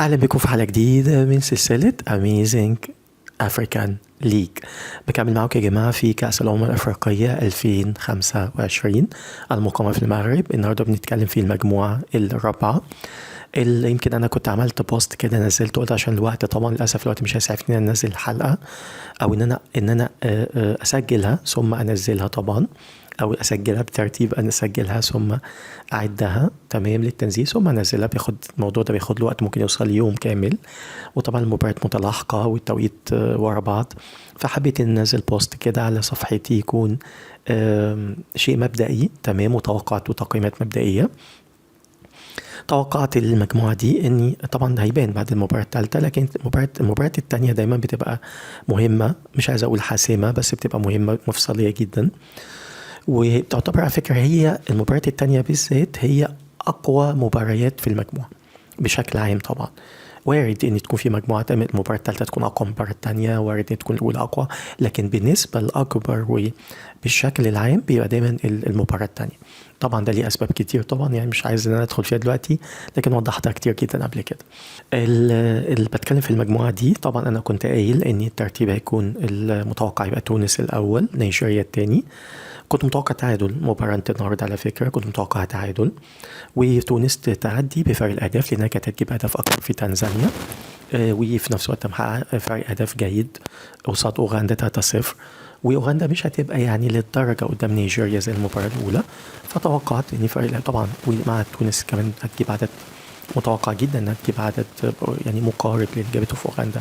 أهلا بكم في حلقة جديدة من سلسلة Amazing African League. بكمل معاكم يا جماعة في كأس الأمم الأفريقية 2025 المقامة في المغرب. النهاردة بنتكلم في المجموعة الرابعة اللي يمكن أنا كنت عملت بوست كده نزلته، قلت عشان الوقت طبعا للأسف الوقت مش هيسعفني إن أنزل الحلقة أو إن أنا أسجلها ثم أنزلها طبعا، أو أسجلها بترتيب أن أسجلها ثم أعدها تمام للتنزيل ثم أنزلها. الموضوع ده بياخد له وقت، ممكن يوصل يوم كامل، وطبعا المباريات متلاحقة والتوقيت ورا بعض. فحبيت إن أنزل بوست كده على صفحتي يكون شيء مبدئي تمام، وتوقعات وتقييمات مبدئية. توقعت المجموعة دي اني طبعا هيبان بعد المباراة الثالثة، لكن المباريات التانية دايما بتبقى مهمة، مش عايز اقول حاسمة بس بتبقى مهمة مفصلية جدا، وتعتبر على فكرة هي المباريات التانية بالذات هي اقوى مباريات في المجموعة بشكل عام. طبعا وارد ان تكون في مجموعة المباراة الثالثة تكون اقوى من المباراة التانية، وارد ان تكون الاولى اقوى، لكن بالنسبة الاكبر وبالشكل العام بيبقى دايما المباراة التانية. طبعا ده ليه اسباب كتير طبعا، يعني مش عايز ان انا ادخل فيها دلوقتي، لكن وضحتها كتير جدا قبل كده. اللي بتكلم في المجموعة دي طبعا انا كنت قايل ان الترتيب هيكون المتوقع يبقى تونس الاول، نيجيريا الثاني. كنت متوقع تعادل مباراة النهارده على فكرة، كنت متوقع تعادل وتونس تعدي بفرق الاهداف لانها كانت هتجيب اهداف اكتر في تنزانيا، وفي نفس الوقت محقق فرق اهداف جيد قصاد اوغندا 3-0. واوغندا مش هتبقى يعني للدرجه قدام نيجيريا زي المباراه الاولى، فتوقعت ان فرق طبعا مع تونس كمان هتجيب عدد متوقع جدا انها تجيب عدد يعني مقارب للي جابته في اوغندا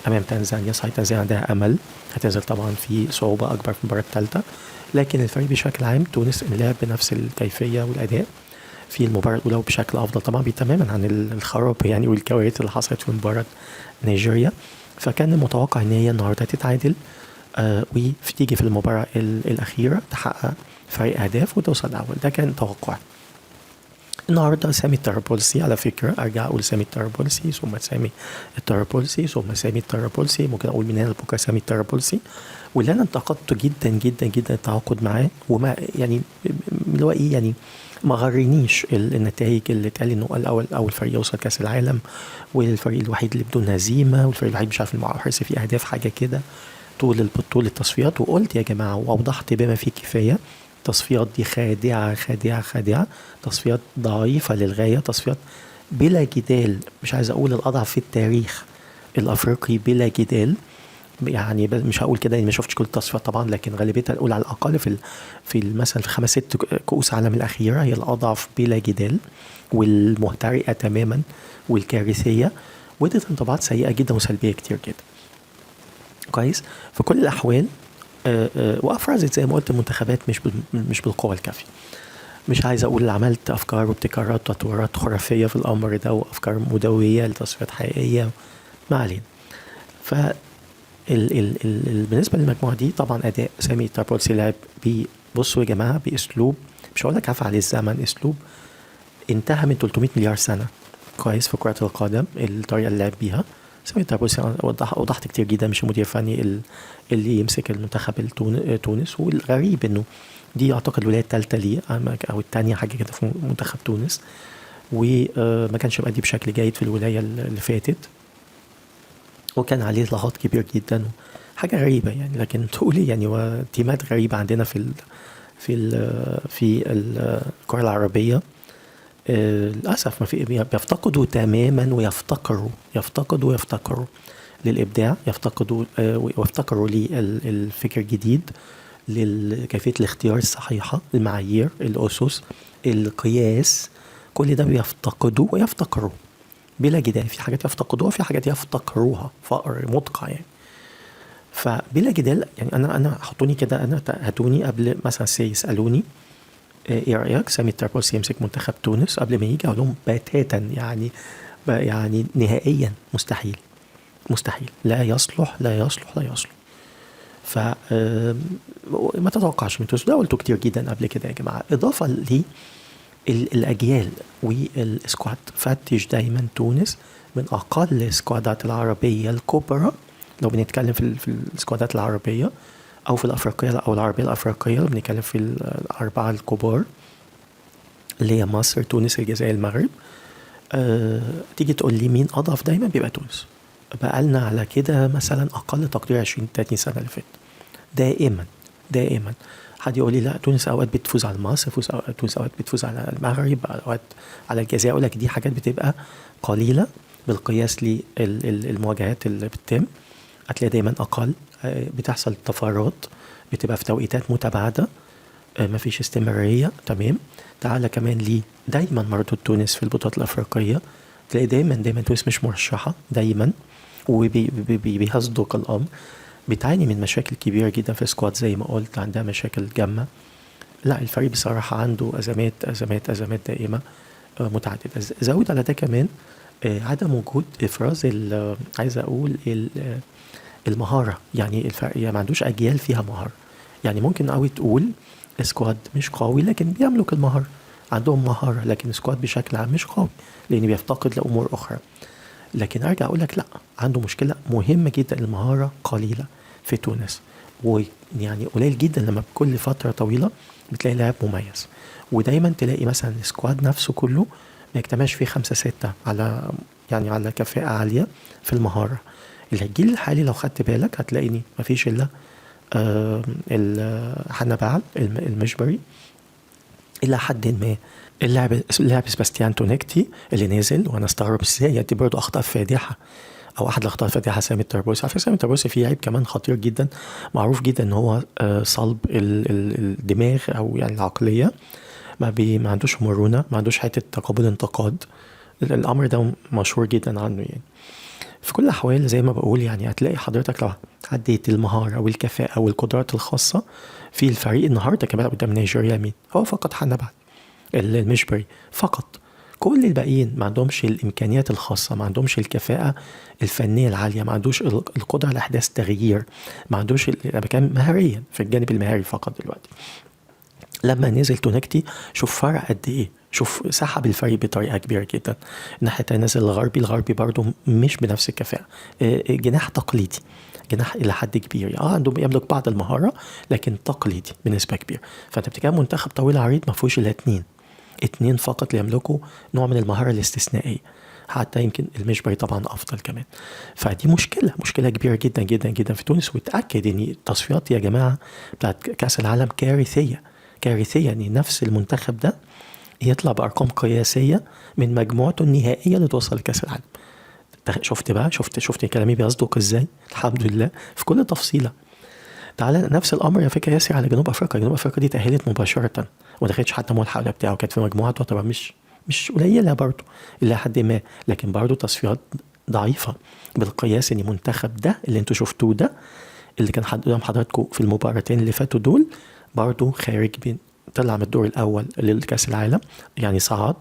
امام تنزانيا. صحيح تنزانيا عندها امل، هتنزل طبعا في صعوبه اكبر في المباراه الثالثه، لكن الفريق بشكل عام تونس لعب بنفس الكيفيه والاداء في المباراة الأولى وبشكل أفضل طبعا تماما عن الخراب يعني والكوارث اللي حصلت في مباراة نيجيريا. فكان المتوقع إن هي النهاردة تتعادل وتيجي في المباراة الأخيرة تحقق فرق أهداف وتوصل أول. ده كان توقع. النهاردة سامي الطرابلسي، على فكرة أرجع أقول سامي الطرابلسي ثم سامي الطرابلسي ثم سامي الطرابلسي، ممكن أقول من هنا لبكرة سامي الطرابلسي. واللي أنا انتقدته جدا جدا جدا التعاقد معاه، وما يعني اللي هو إيه يعني ما غرنيش النتائج اللي اتقال انه اول فريق يوصل كاس العالم، والفريق الوحيد اللي بدون هزيمه، والفريق الوحيد مش عارف المحرز فيه اهداف حاجه كده طول التصفيات. وقلت يا جماعه واوضحت بما فيه كفايه، التصفيات دي خادعه خادعه خادعه، تصفيات ضعيفه للغايه، تصفيات بلا جدال، مش عايز اقول الاضعف في التاريخ الافريقي بلا جدال. يعني مش هقول كده، ما شفتش كل التصفيات طبعا، لكن غالبيتها الاولى على الاقل مثلا في 5-6 كؤوس عالم الاخيره هي الاضعف بلا جدال والمهترئه تماما والكارثيه، وادت انطباعات سيئه جدا وسلبيه كتير جدا. كويس. في كل الاحوال وافرزت زي ما قلت المنتخبات مش بالقوه الكافيه. مش عايز اقول عملت افكار وابتكارات وتطورات خرافيه في الامر ده، وافكار مدويه لتصفيات حقيقيه، ما علينا. ف بالنسبه للمجموعه دي طبعا اداء سامي الطرابلسي لعب بصوا يا جماعه باسلوب مش هقول لك عفى عليه الزمن، اسلوب انتهى من 300 مليار سنه. كويس. في كره القدم الطريقه اللي لعب بيها سامي الطرابلسي وضحت كتير جدا، مش المدير الفني اللي يمسك المنتخب تونس. والغريب انه دي اعتقد الولايه الثالثه ليه او الثانيه حاجه كده في منتخب تونس، وما كانش مادي بشكل جيد في الولايه اللي فاتت، وكان عليه لغط كبير جدا، حاجة غريبة يعني. لكن تقولي يعني وتيمات غريبة عندنا في الكرة العربية للأسف ما في، بيفتقدوا تماما ويفتقدوا للإبداع، ويفتقروا للفكر الجديد، لكيفية الاختيار الصحيحة، المعايير، الأسس، القياس، كل ده بيفتقدوا ويفتقروا بلا جدال. في حاجات يفتقدوها، في حاجات يفتقروها فقر مدقع يعني. فبلا جدال يعني انا حطوني كده، انا هاتوني قبل مثلا يسالوني ايه رايك سامي الطرابلسي يمسك منتخب تونس قبل ما يجي، اقول لهم بتاتا يعني نهائيا مستحيل، لا يصلح. ف ما تتوقعش من تونس، ده قلته كتير جدا قبل كده يا جماعه. اضافه لي الأجيال والسكواد، فتش دايما تونس من أقل السكوادات العربية الكبرى، لو بنتكلم في السكوادات العربية أو في الأفريقية أو العربية الأفريقية، لو بنتكلم في الأربعة الكبار اللي هي مصر تونس الجزائر المغرب. تيجي تقول لي مين أضعف، دايما بيبقى تونس. بقالنا على كده مثلا أقل تقدير 20-30 سنة اللي فاتت، دائما دائما. حد يقول لي لا تونس اوقات بتفوز على مصر، تونس اوقات بتفوز على المغرب، اوقات على الجزائر. اقول لك دي حاجات بتبقى قليله بالقياس للمواجهات اللي بتتم. هتلاقي دايما اقل، بتحصل طفرات، بتبقى في توقيتات متباعده، مفيش استمراريه. تمام. تعالى كمان ليه دايما مردود تونس في البطولات الافريقيه، تلاقي دايما تونس مش مرشحه دايما، وبيهزدق الامر. بتعاني من مشاكل كبيرة جدا في السكواد زي ما قلت، عندها مشاكل جامة. لا الفريق بصراحة عنده أزمات دائمة متعددة. زود على ده كمان عدم وجود إفراز عايز أقول المهارة. يعني الفريق يعني ما عندوش أجيال فيها مهارة. يعني ممكن قوي تقول سكواد مش قوي لكن بيملك المهارة، عندهم مهارة، لكن سكواد بشكل عام مش قوي لأن بيفتقد لأمور أخرى. لكن ارجع اقول لك لا، عنده مشكله مهمه جدا، المهاره قليله في تونس. ويعني قليل جدا لما بكل فتره طويله بتلاقي لاعب مميز. ودايما تلاقي مثلا السكواد نفسه كله ما يجتمعش فيه 5-6 على يعني على كفاءه عاليه في المهاره. الجيل الحالي لو خدت بالك هتلاقيني ما فيش الا حنبعل المجبري الى حد ما. اللاعب سباستيان تونكتي اللي نازل، وانا استغرب ازاي، يعني دي برضه اخطاء فادحه، او احد الاخطاء الفادحه. سامي التربوسي، على فكره سامي التربوسي فيه عيب كمان خطير جدا، معروف جدا ان هو صلب الدماغ او يعني العقليه، ما عندوش مرونه، ما عندوش حته تقبل انتقاد. الامر ده مشهور جدا عنه يعني. في كل الاحوال زي ما بقول يعني هتلاقي حضرتك لو عديت المهاره والكفاءه والقدرات الخاصه في الفريق النهارده كمان قدام نيجيريا، مين هو؟ فقط حنبعل المجبري فقط. كل الباقيين ما عندهمش الامكانيات الخاصه، ما عندهمش الكفاءه الفنيه العاليه، ما عندوش القدره على احداث تغيير، ما عندوش كان مهاريا في الجانب المهاري فقط. دلوقتي لما نزل تونكتي شوف فرق قد ايه، شوف سحب الفريق بطريقه كبيره جدا. الناحيه التانيه نزل الغربي برضو مش بنفس الكفاءه، جناح تقليدي، جناح الى حد كبير، عنده يملك بعض المهاره لكن تقليدي بنسبه كبيره. فانت بتتكلم منتخب طويل عريض ما فيهوش الا اتنين فقط اللي يملكوا نوع من المهاره الاستثنائيه، حتى يمكن المجبري طبعا افضل كمان. فدي مشكله كبيره جدا جدا جدا في تونس. وتاكد ان التصفيات يا جماعه بتاعت كاس العالم كارثيه، يعني نفس المنتخب ده يطلع بارقام قياسيه من مجموعته النهائيه اللي توصل لكاس العالم. شفت بقى، شفت كلامي بيصدق ازاي؟ الحمد لله في كل تفصيله. تعالى نفس الامر يا فكره ياسر على جنوب افريقيا دي تاهلت مباشره وما دخلتش حتى ملحق ولا بتاعه، كانت في مجموعه تعتبر مش قليله برضه الى حد ما، لكن برضه تصفيات ضعيفه بالقياس ان المنتخب ده اللي انتوا شفتوه ده اللي كان قدام حضراتكم في المباراتين اللي فاتوا دول برضه خارج طلع من الدور الاول للكاس العالم، يعني صعد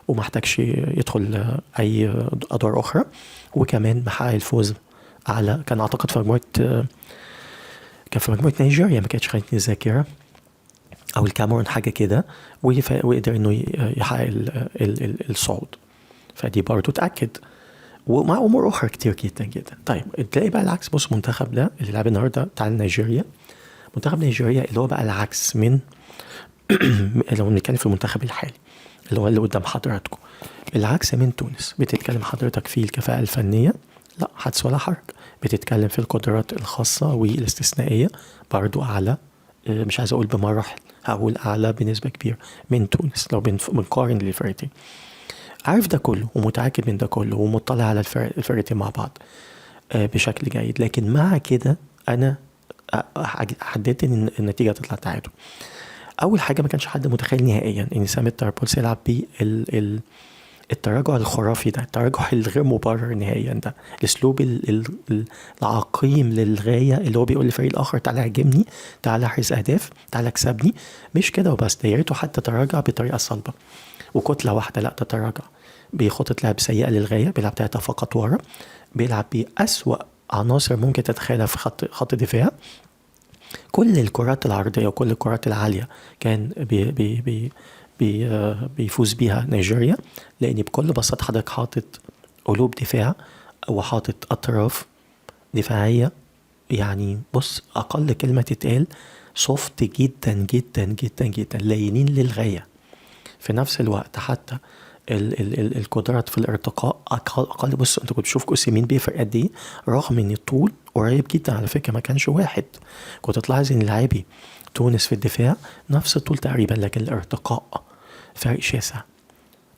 وما احتاجش يدخل اي ادوار اخرى، وكمان محقق الفوز على كان اعتقد في مجموعه نيجيريا، ما كانتش خانتني الذاكره، او الكاميرون حاجه كده، وقدر انه يحقق الصعود. فدي برضه تاكد، ومع امور اخرى كتير جدا جدا. طيب تلاقي بقى العكس، بص المنتخب ده اللي لعب النهارده بتاع نيجيريا، منتخب نيجيريا اللي هو بقى العكس من لو بنتكلم في المنتخب الحالي اللي هو اللي قدام حضراتكم، العكس من تونس. بتتكلم حضرتك في الكفاءة الفنية، لا حدث ولا حرج. بتتكلم في القدرات الخاصة والاستثنائية برضو أعلى، مش عايز أقول بمراحل، هقول أعلى بنسبة كبيرة من تونس لو بنقارن الفرقتين. عارف ده كله ومتأكد من ده كله ومطلع على الفرقتين مع بعض بشكل جيد. لكن مع كده أنا حددت إن النتيجة تطلع تعادل. اول حاجه ما كانش حد متخيل نهائيا ان سامي التربوسي يلعب بيه التراجع الخرافي ده، التراجع الغير مبرر نهائيا ده، الاسلوب العقيم للغايه اللي هو بيقول للفريق الاخر تعالى هاجمني، تعالى احرز اهداف، تعالى اكسبني. مش كده وبس، ده يا ريته حتى تراجع بطريقه صلبه وكتله واحده، لا تتراجع بخطه لعب سيئه للغايه، بيلعب 3 فقط ورا، بيلعب بأسوأ عناصر ممكن تتخيلها في خط دفاع. كل الكرات العرضية وكل الكرات العالية كان بيفوز بيها نيجيريا، لأن بكل بساطة حضرتك حاطط قلوب دفاع وحاطط أطراف دفاعية، يعني بص أقل كلمة تتقال صفت جدا جدا جدا جدا، لاينين للغاية. في نفس الوقت حتى القدرات في الارتقاء اقل. بص انت كنت بتشوف اوسيمين بيفرق قد ايه رغم ان الطول قريب جدا على فكره، ما كانش واحد. كنت تلاحظ ان لاعبي تونس في الدفاع نفس الطول تقريبا، لكن الارتقاء فرق شاسع.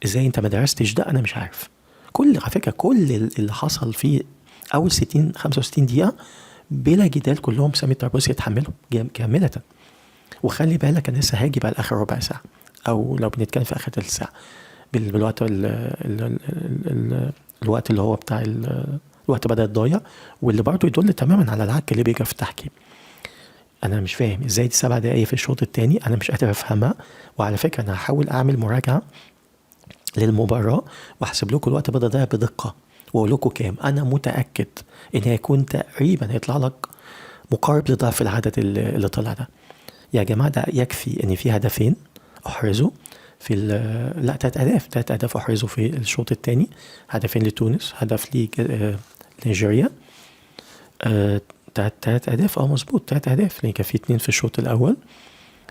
ازاي انت ما درستش ده؟ انا مش عارف. على فكره كل اللي حصل في اول 60 65 دقيقه بلا جدال كلهم سامي طرابلسي يتحملوا كامله. وخلي بالك انا لسه هاجي بقى لاخر ربع ساعه، او لو بنتكلم في اخر ثلث ساعه بالوقت الوقت اللي هو بتاع الوقت بدأ يتضيع، واللي برضه يدل تماما على العك اللي بيجي في التحكيم. انا مش فاهم ازاي دي 7 دقايق في الشوط الثاني، انا مش قادر افهمها. وعلى فكره انا هحاول اعمل مراجعه للمباراه واحسب لكم الوقت بدأ يضيع بدقه واقول لكم كام. انا متاكد ان هيكون تقريبا هيطلع لك مقارب لضعف العدد اللي طلع ده. يا جماعه ده يكفي ان في هدفين احرزوا في لا 3 أهداف أحرزوا في الشوط الثاني، هدفين لتونس، هدف لنيجيريا. 3 أهداف مظبوط، 3 أهداف لأن كان في 2 في الشوط الأول.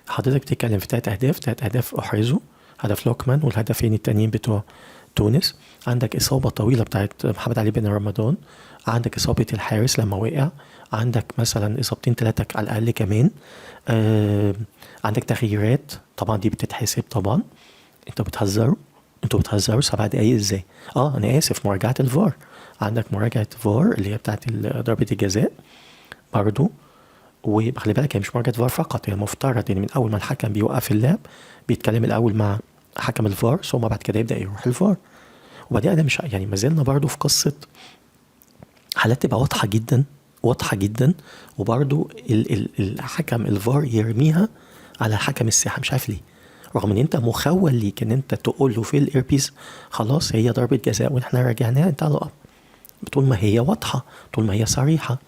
حضرتك بتتكلم في 3 أهداف أحرزوا، هدف لوكمان والهدفين التانيين بتوع تونس. عندك إصابة طويلة بتاعت محمد علي بن رمضان، عندك إصابة الحارس لما وقع، عندك مثلا إصابتين 3 على الأقل كمان. عندك تغييرات طبعا دي بتتحسب طبعا. انتوا بتهزروا 7 دقايق ازاي؟ انا اسف، مراجعة الفار. عندك مراجعة فار اللي هي بتاعت ضربة الجزاء برضو. وخلي بالك هي مش مراجعة فار فقط، هي المفترض ان من اول ما الحكم بيوقف اللعب بيتكلم الاول مع حكم الفار، ثم بعد كده يبدأ يروح الفار. وبعدين انا مش يعني ما زلنا برضو في قصة حالات تبقى واضحة جدا وبرضو الحكم الفار يرميها على حكم الساحة، مش عارف ليه، رغم ان انت مخول ليك ان انت تقول له في الايربيس خلاص هي ضربة جزاء واحنا راجعناها، انت على طول ما هي واضحة، طول ما هي صريحة،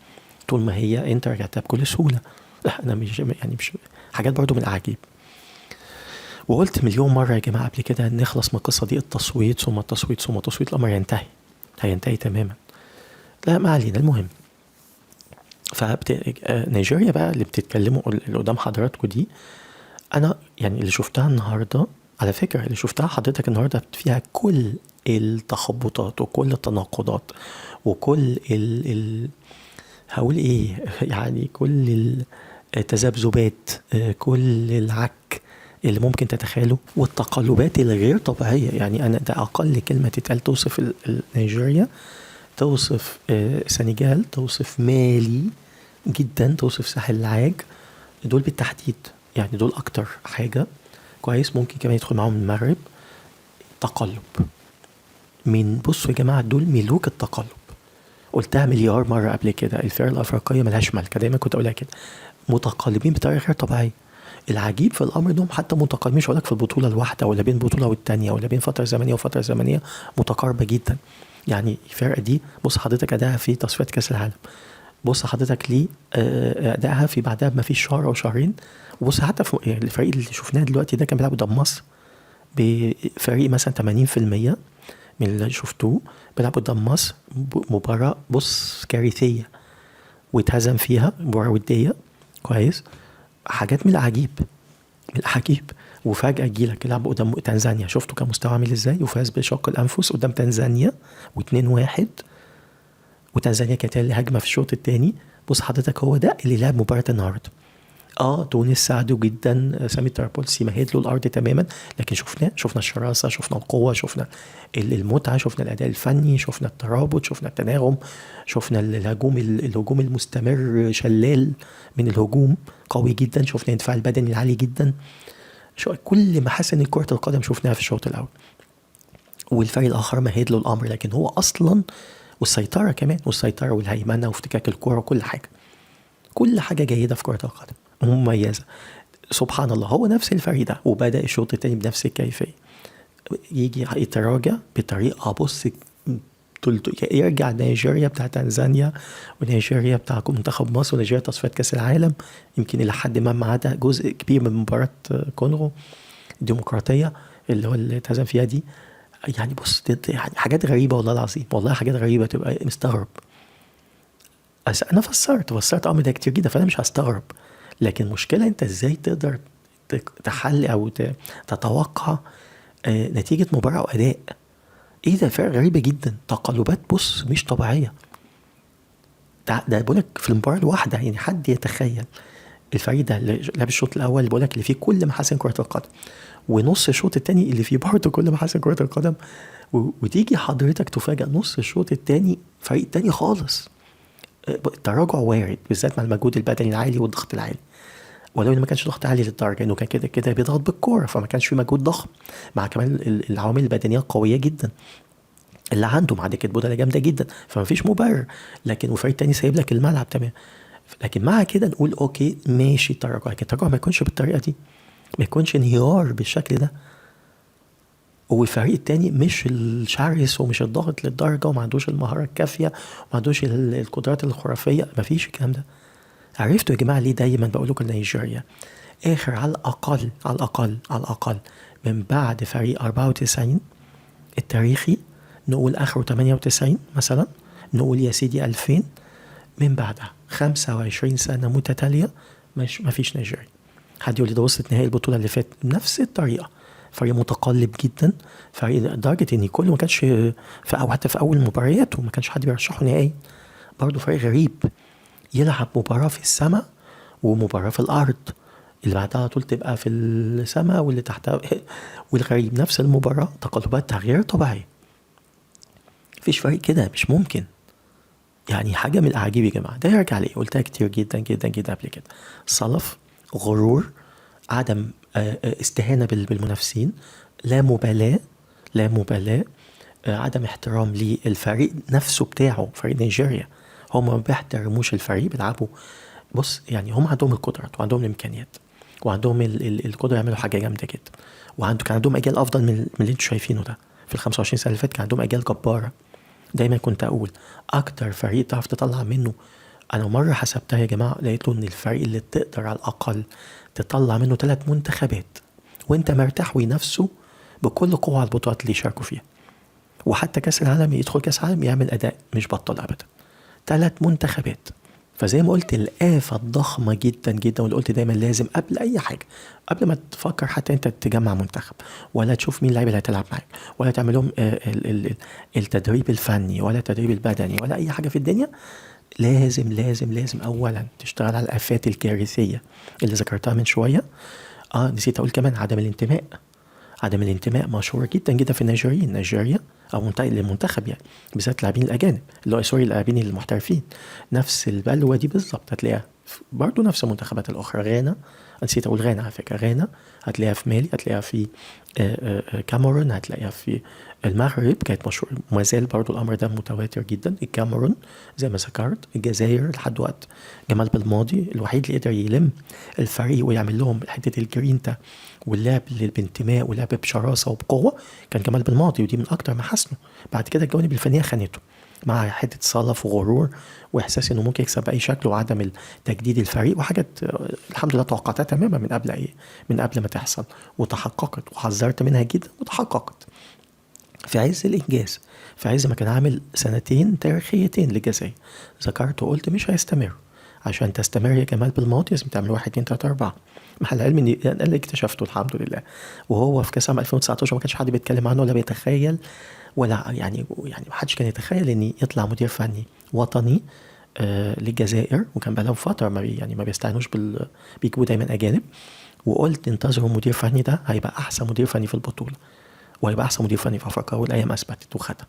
طول ما هي انت رجعتها بكل سهولة. لا انا مش حاجات برضو من العجيب. وقلت مليون مرة يا جماعة قبل كده نخلص من القصة دي، التصويت ثم التصويت ثم التصويت، الامر هينتهي تماما. لا ما علينا. المهم نيجيريا بقى اللي بتتكلموا اللي قدام حضراتكم دي، انا يعني اللي شفتها النهارده، على فكره اللي شفتها حضرتك النهارده فيها كل التخبطات وكل التناقضات وكل هقول ايه يعني كل التذبذبات، كل العك اللي ممكن تتخيله، والتقلبات الغير طبيعيه. يعني انا ده اقل كلمه تتقال توصف نيجيريا، توصف سنغال، توصف مالي جدا، توصف ساحل العاج، دول بالتحديد يعني دول اكتر حاجة كويس. ممكن كمان يدخل معاهم المغرب. تقلب بصوا يا جماعة دول ملوك التقلب. قلتها مليار مرة قبل كده، الفرق الأفريقية ملهاش ملكة، دايما كنت أقولها كده، متقلبين بطريقة غير طبيعية. العجيب في الأمر إنهم حتى متقلبين، مش هقولك في البطولة الواحدة ولا بين بطولة والتانية ولا بين فترة زمنية وفترة زمنية، متقاربة جدا. يعني الفرقة دي بص حضرتك أداها في تصفيات كأس العالم، بص حضرتك ليه أداها في بعدها ما فيش شهر أو شهرين. وبص حتى في الفريق اللي شفناه دلوقتي ده كان بيلعب قدام مصر بفريق مثلا 80% من اللي شفتوه بيلعب قدام مصر، مباراة بص كارثية واتهزم فيها، مباراة ودية كويس. حاجات من العجيب. وفجأة يجيلك يلعب قدام تنزانيا، شفتوا كان مستوى عامل ازاي، وفاز بشق الأنفس قدام تنزانيا و2-1، وتنزانيا كانت اللي هجمة في الشوط الثاني. بص حضرتك هو ده اللي لعب مباراة النهارده. تونس ساعدوا جدا، سامي طرابلسي مهد له الارض تماما، لكن شفنا الشراسه، شفنا القوه، شفنا المتعه، شفنا الاداء الفني، شفنا الترابط، شفنا التناغم، شفنا الهجوم المستمر شلال من الهجوم قوي جدا، شفنا الدفاع البدني العالي جدا، كل محاسن كرة القدم شفناها في الشوط الاول. والفريق الاخر مهد له الامر، لكن هو اصلا والسيطره كمان، والسيطره والهيمنه وافتكاك الكره وكل حاجه جيده في كرة القدم مميزة. سبحان الله هو نفس الفريق ده وبدأ الشوط الثاني بنفس الكيفية، يجي يتراجع بطريقة بص يرجع نيجيريا بتاع تنزانيا ونيجيريا بتاع منتخب مصر ونيجيريا تصفيات كأس العالم، يمكن إلى حد ما عدا جزء كبير من مباراة كونغو الديمقراطية اللي هو اللي اتهزم فيها دي. يعني بص يعني حاجات غريبة والله العظيم، والله حاجات غريبة تبقى مستغرب. أنا فسرت أمر ده كتير جدا، فأنا مش هستغرب. لكن مشكلة انت ازاي تقدر تحل او تتوقع نتيجة مباراة وأداء. ايه ده؟ فرق غريبة جدا، تقلبات بص مش طبيعية. ده بقولك في المباراة الواحدة، يعني حد يتخيل الفريق ده اللي لعب الشوط الأول اللي بقولك اللي فيه كل محاسن كرة القدم، ونص الشوط التاني اللي فيه برضه كل محاسن كرة القدم، وتيجي حضرتك تفاجأ نص الشوط التاني فريق تاني خالص. التراجع وارد، بالذات مع المجهود البدني العالي والضغط العالي. ولو انه ما كانش ضغط عالي للدرجه انه كان كده كده بيضغط بالكوره، فما كانش في مجهود ضخم، مع كمان العوامل البدنيه قويه جدا اللي عنده، مع دكه بدله جامده جدا، فما فيش مبرر. لكن وفريق تاني سايب لك الملعب تمام. لكن مع كده نقول اوكي ماشي التراجع، لكن التراجع ما يكونش بالطريقه دي، ما يكونش انهيار بالشكل ده. والفريق التاني مش الشرس ومش الضغط للدرجه، وما عندوش المهاره الكافيه، وما عندوش القدرات الخرافيه، ما فيش الكلام ده. عرفتوا يا جماعه ليه دايما بقول لكم نيجيريا اخر على الاقل على الاقل على الاقل من بعد فريق 94 التاريخي، نقول اخره 98 مثلا، نقول يا سيدي 2000، من بعدها 25 سنه متتاليه مش ما فيش نيجيريا. حد يقول لي ده وصلت نهائي البطوله اللي فاتت نفس الطريقه، فريق متقلب جدا، فريق لدرجه ان كل ما كانش في، او حتى في اول مبارياته ما كانش حد بيرشحه نهائي. برضه فريق غريب يلعب مباراه في السماء ومباراه في الارض، اللي بعدها طول تبقى في السماء واللي تحتها والغريب نفس المباراة، تقلبات غير طبيعية. مفيش فريق كده، مش ممكن. يعني حاجة من الأعاجيب يا جماعة. ده يرجع ليه؟ قلتها كتير جدا جدا جدا قبل كده: صلف، غرور، عدم استهانة بالمنافسين، لا مبالاة، لا مبالاة، عدم احترام للفريق نفسه بتاعه، فريق نيجيريا. هم ما بيحترموش الفريق، بيلعبوا بص يعني هم عندهم القدرات وعندهم الامكانيات وعندهم القدره يعملوا حاجه جامده جدا، كان عندهم اجيال افضل من اللي انتوا شايفينه ده. في ال 25 سنه اللي فاتت كان عندهم اجيال جباره. دايما كنت اقول اكتر فريق تعرف تطلع منه، انا مره حسبتها يا جماعه لقيت له ان الفريق اللي تقدر على الاقل تطلع منه 3 منتخبات وانت مرتاح وينافسوا بكل قوه على البطولات اللي يشاركوا فيها، وحتى كاس العالم يدخل كاس العالم يعمل اداء مش بطل ابدا. 3 منتخبات. فزي ما قلت الآفة الضخمة جدا جدا، واللي قلت دايما لازم قبل أي حاجة، قبل ما تفكر حتى أنت تجمع منتخب، ولا تشوف مين اللعيبة اللي هتلعب معاك، ولا تعمل لهم التدريب الفني ولا التدريب البدني ولا أي حاجة في الدنيا، لازم لازم لازم أولا تشتغل على الآفات الكارثية اللي ذكرتها من شوية. نسيت أقول كمان عدم الانتماء. عدم الانتماء مشهور جدا جدا في النيجيريين. نيجيريا او المنتخب يعني بالذات اللاعبين الاجانب اللي هو سوري اللاعبين المحترفين، نفس البلوه دي بالظبط هتلاقيها برضو نفس المنتخبات الاخرى. غانا، نسيت اقول غانا على فكره، غانا هتلاقيها في مالي، هتلاقيها في كاميرون، هتلاقيها في المغرب كانت مشهور، ما زال برضو الامر ده متواتر جدا. الكاميرون زي ما ذكرت، الجزائر لحد وقت جمال بالماضي الوحيد اللي قدر يلم الفريق ويعمل لهم حته الجرينتا واللعب بانتماء ولعب بشراسه وبقوه كان جمال بالماضي، ودي من اكتر محاسنه. بعد كده الجوانب الفنيه خانته مع حته صلف وغرور واحساس انه ممكن يكسب باي شكل، وعدم تجديد الفريق وحاجات الحمد لله توقعتها تماما من قبل ما تحصل، وتحققت وحذرت منها جدا وتحققت في عز الانجاز، في عز ما كان عامل 2 تاريخيتين للجزائر. ذكرت وقلت مش هيستمر. عشان تستمر يا جمال بالماضي لازم تعمل 1 2 3 4. مع العلم اني انا اللي اكتشفته الحمد لله، وهو في كاس عام 2019 ما كانش حد بيتكلم عنه ولا بيتخيل، ولا يعني ما حدش كان يتخيل ان يطلع مدير فني وطني للجزائر، وكان بقى لهم فتره ما بيستعنوش بيجيبوا دايما اجانب. وقلت انتظروا المدير الفني ده هيبقى احسن مدير فني في البطوله، وهيبقى احسن مدير فني في افريقيا، والايام اثبتت وخدها.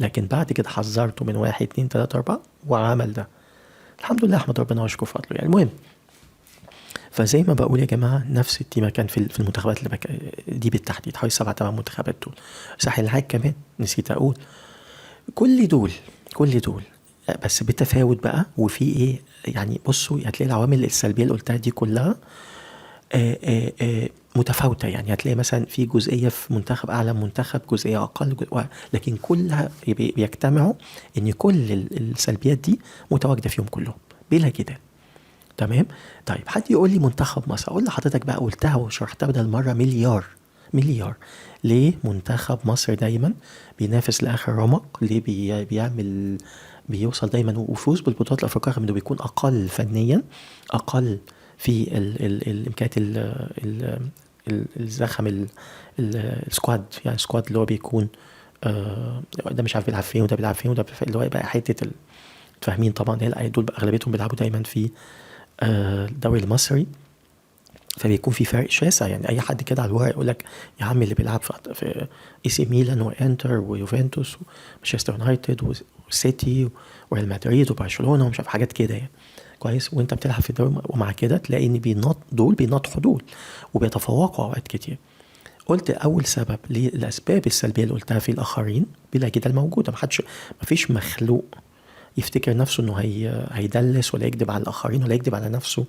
لكن بعد كده حذرته من 1 2 3 4 وعمل ده الحمد لله، احمد ربنا واشكر فضله يعني. المهم، فزي ما بقول يا جماعه نفس التيمه كان في المنتخبات اللي دي بالتحديد حوالي 7 8 منتخبات دول. ساحل العاج كمان نسيت اقول. كل دول بس بتفاوت بقى. وفي ايه يعني، بصوا هتلاقي العوامل السلبيه اللي قلتها دي كلها متفاوته. يعني هتلاقي مثلا في جزئيه في منتخب اعلى، منتخب جزئيه اقل، لكن كلها بيجتمعوا ان كل السلبيات دي متواجده فيهم كلهم بلا جدال. تمام. طيب حد يقول لي منتخب مصر، اقول لحضرتك بقى قلتها وشرحتها بدل مره مليار. ليه منتخب مصر دايما بينافس لاخر رمق؟ ليه بيوصل دايما ويفوز بالبطولات الافريقيه رغم انه بيكون اقل فنيا، اقل في الامكانيات الزخم السكواد، يعني السكواد اللي هو بيكون ده مش عارف بيلعب فين وده بيلعب فين وده اللي هو يبقى حته فاهمين طبعا. دول اغلبيتهم بيلعبوا دايما في الدوري المصري، فبيكون في فرق شاسع. يعني اي حد كده على الورق يقول لك يا عم اللي بيلعب في اي سي ميلان وانتر ويوفنتوس ومانشستر يونايتد وسيتي وريال مدريد وبرشلونه ومش عارف حاجات كده يعني كويس، وانت بتلعب في الدوري ومع كده تلاقي ان بيناطحوا دول وبيتفوقوا اوقات كتير. قلت اول سبب للاسباب السلبيه اللي قلتها في الاخرين بلا جدال موجوده. مفيش مخلوق يفتكر نفسه انه هيدلس ولا يكذب على الاخرين ولا يكذب على نفسه.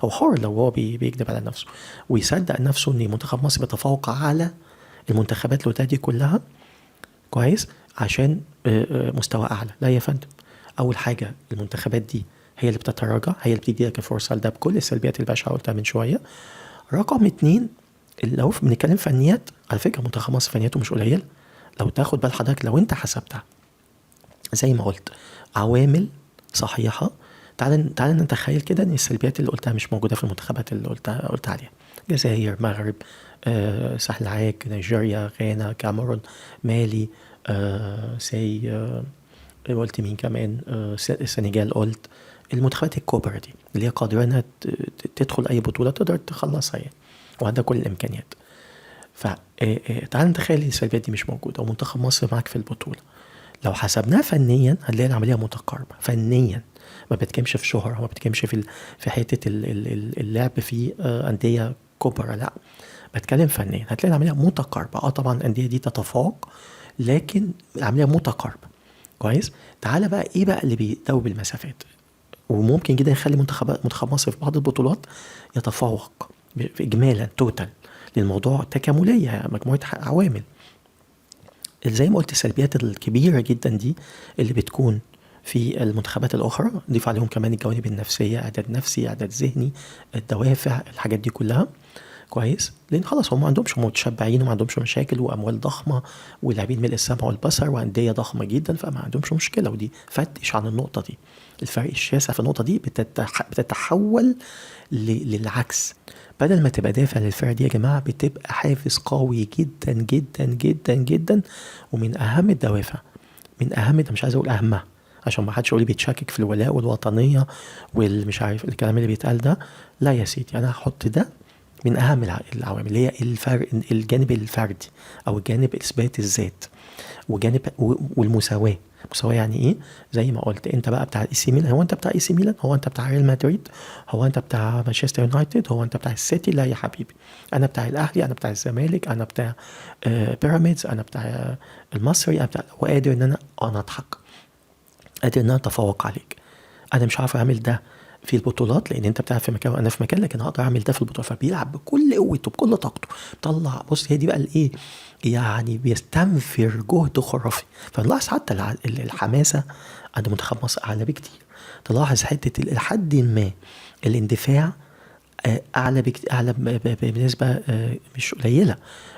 هو حر لو هو بيكذب على نفسه ويصدق نفسه ان منتخب مصر بيتفوق على المنتخبات اللي دي كلها كويس عشان مستوى اعلى. لا يا فندم، اول حاجه المنتخبات دي هي اللي بتتراجع، هي اللي بتدي لك الفرصه لده بكل السلبيات البشعه قلتها من شويه. رقم 2، لو بنتكلم فنيات، على فكره منتخب مصر فنياته مش قليله. لو تاخد بال حضرتك، لو انت حسبتها زي ما قلت عوامل صحيحه، تعال نتخيل كده ان السلبيات اللي قلتها مش موجوده في المنتخبات اللي قلت عليها. جزائر، مغرب، ساحل العاج، نيجيريا، غانا، كاميرون، مالي، قلت مين كمان، السنغال. قلت المنتخبات الكبرى دي اللي هي قادره انها تدخل اي بطوله تقدر تخلصها يعني، وعندها كل الامكانيات. فتعال نتخيل السلبيات دي مش موجوده ومنتخب مصر معاك في البطوله. لو حسبناها فنيا هنلاقي العمليه متقاربه فنيا، ما بتكلمش في شهرة، ما بتكلمش في حته اللعب في انديه كبرى، لا بتكلم فنيا. هتلاقي العمليه متقاربه. طبعا الانديه دي تتفوق لكن العمليه متقاربه كويس. تعالى بقى ايه بقى اللي بيدوب المسافات وممكن جدا يخلي منتخب مصر في بعض البطولات يتفوق في اجمالا توتال، للموضوع تكامليه يعني مجموعه عوامل. زي ما قلت السلبيات الكبيره جدا دي اللي بتكون في المنتخبات الاخرى، نضيف عليهم كمان الجوانب النفسيه، اعداد نفسي، اعداد ذهني، الدوافع، الحاجات دي كلها كويس. لان خلاص هم ما عندهمش متشبعين وما عندهمش مشاكل واموال ضخمه ولاعبين ملء السمع والبصر وانديه ضخمه جدا، فما عندهمش مشكله. ودي فتش عن النقطه دي، الفرق الشاسع في النقطه دي بتتحول للعكس. بدل ما تبقى دافع للفرق دي يا جماعه، بتبقى حافز قوي جدا جدا جدا جدا. ومن اهم الدوافع، مش عايز اقول اهمها عشان ما حدش يقول لي بيتشكك في الولاء والوطنيه والمش عارف الكلام اللي بيتقال ده. لا يا سيدي، انا هحط ده من اهم العوامل اللي هي الفرق، الجانب الفردي او الجانب اثبات الذات وجانب والمساواه. مساواه يعني ايه؟ زي ما قلت، انت بقى بتاع اي سي ميلان، هو انت بتاع اي سي ميلان؟ هو انت بتاع ريال مدريد؟ هو انت بتاع مانشستر يونايتد؟ هو انت بتاع السيتي؟ لا يا حبيبي، انا بتاع الاهلي، انا بتاع الزمالك، انا بتاع بيراميدز، انا بتاع المصري، انا بتاع، وقادر ان انا اضحك، قادر ان انا اتفوق عليك. انا مش عارف اعمل ده في البطولات لان انت بتلعب في مكان وانا في مكان، لكن هقدر اعمل ده في البطولات. فبيلعب بكل قوته بكل طاقته، طلع. بص هي دي بقى الايه يعني، بيستنفر جهد خرافي. فنلاحظ حتى الحماسه عند منتخب مصر اعلى بكتير. تلاحظ حته لحد ما الاندفاع اعلى اعلى بنسبه مش قليله.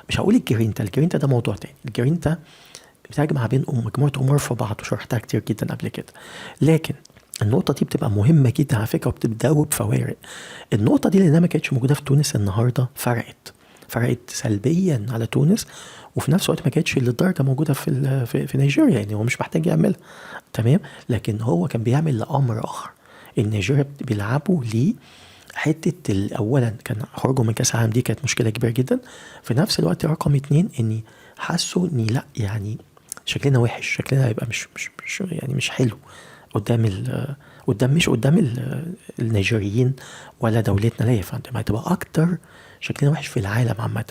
مش هقول الجرينتا ده موضوع تاني. الجرينتا بتجمع بين مجموعه امور في بعض وشرحتها كتير جدا قبل كده، لكن النقطة دي بتبقى مهمة جدا على فكرة وبتدوب فوارق. النقطة دي لأنها ما كانتش موجودة في تونس النهاردة فرقت سلبيا على تونس، وفي نفس الوقت ما كانتش للدرجة موجودة في نيجيريا. يعني هو مش محتاج يعملها تمام، لكن هو كان بيعمل لأمر آخر. النيجيريا بيلعبوا ليه حتة أولا كان خروجهم من كأس العالم، دي كانت مشكلة كبيرة جدا. في نفس الوقت رقم 2 إني حسوا إني لا يعني شكلنا وحش، شكلنا هيبقى مش يعني مش حلو قدام النيجيريين ولا دولتنا. لا يا فندم، هتبقى اكتر شكلنا وحش في العالم عامه.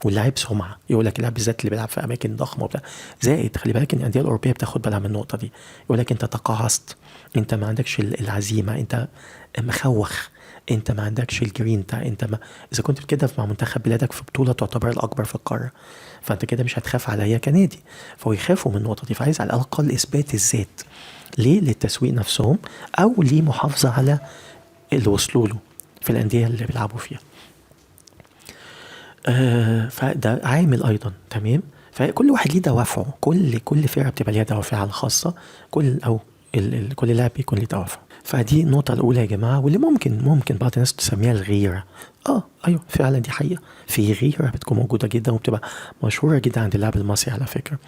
واللاعب سمعه، يقول لك اللاعب بالذات اللي بيلعب في اماكن ضخمه وبتاع. زائد خلي بالك ان الانديه الاوروبيه بتاخد بالها من النقطه دي، يقول لك انت تقاعست، انت ما عندكش العزيمه، انت مخوخ، انت ما عندكش الجرينتا، انت ما اذا كنت كده مع منتخب بلادك في بطوله تعتبر الاكبر في القاره، فانت كده مش هتخاف عليا كنادي. فهو يخافوا من النقطه دي، فعايز على الاقل اثبات الذات. ليه؟ للتسويق نفسهم او لمحافظه على اللي وصلوا له في الانديه اللي بيلعبوا فيها. فده عامل ايضا تمام. فكل واحد ليه دوافعه، كل فرقه بتبقى ليها دوافعها الخاصه، كل لاعب بيكون ليه دوافعه. فدي النقطة الأولى يا جماعة، واللي ممكن بعض الناس تسميها الغيرة. أيوة فعلا دي حقيقة، في غيرة بتكون موجودة جدا وبتبقى مشهورة جدا عند اللاعب المصري على فكرة.